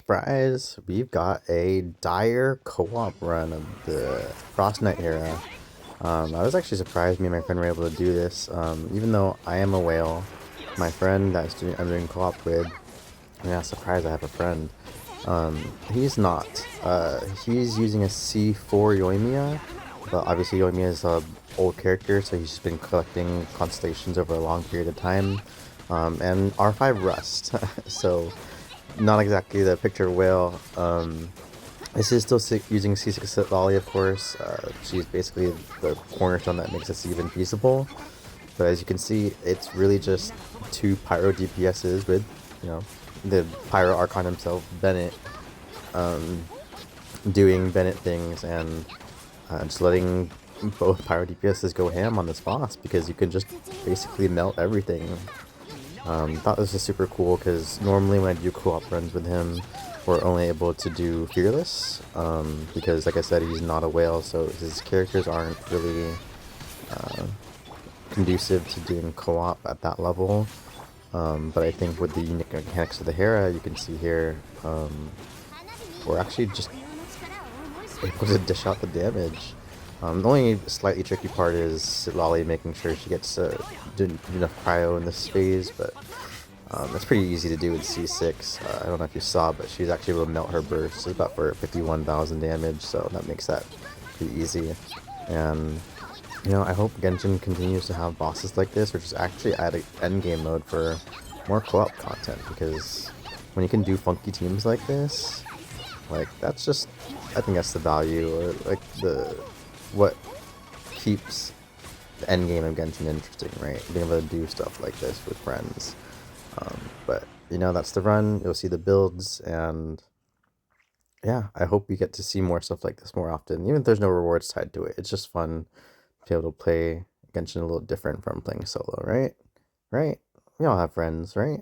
Surprise! We've got a dire co-op run of the Frostnight Herra. I was actually surprised me and my friend were able to do this. Even though I am a whale, my friend I'm doing co-op with, I'm not surprised I have a friend. He's not. He's using a C4 Yoimiya, but obviously Yoimiya is a old character, so he's just been collecting constellations over a long period of time. And R5 Rust, so not exactly the picture whale. This is still using C6 Lolly, of course. She's basically the cornerstone that makes this even feasible. But as you can see, it's really just two Pyro DPSs with, you know, the Pyro Archon himself, Bennett, doing Bennett things and just letting both Pyro DPSs go ham on this boss because you can just basically melt everything. Thought this was super cool because normally when I do co-op runs with him, we're only able to do Fearless because, like I said, he's not a whale, so his characters aren't really conducive to doing co-op at that level. But I think with the unique mechanics of the Hera, you can see here, we're actually just able to dish out the damage. The only slightly tricky part is Lolly making sure she gets enough cryo in this phase, but it's pretty easy to do with C6. I don't know if you saw, but she's actually able to melt her burst. It's about for 51,000 damage, so that makes that pretty easy. And you know, I hope Genshin continues to have bosses like this, or just actually add an endgame mode for more co-op content, because when you can do funky teams like this, like that's just, I think that's the value, or like what keeps the end game of Genshin interesting, right? Being able to do stuff like this with friends. But you know, that's the run. You'll see the builds, and yeah, I hope we get to see more stuff like this more often. Even if there's no rewards tied to it, it's just fun to be able to play Genshin a little different from playing solo, right? Right? We all have friends, right?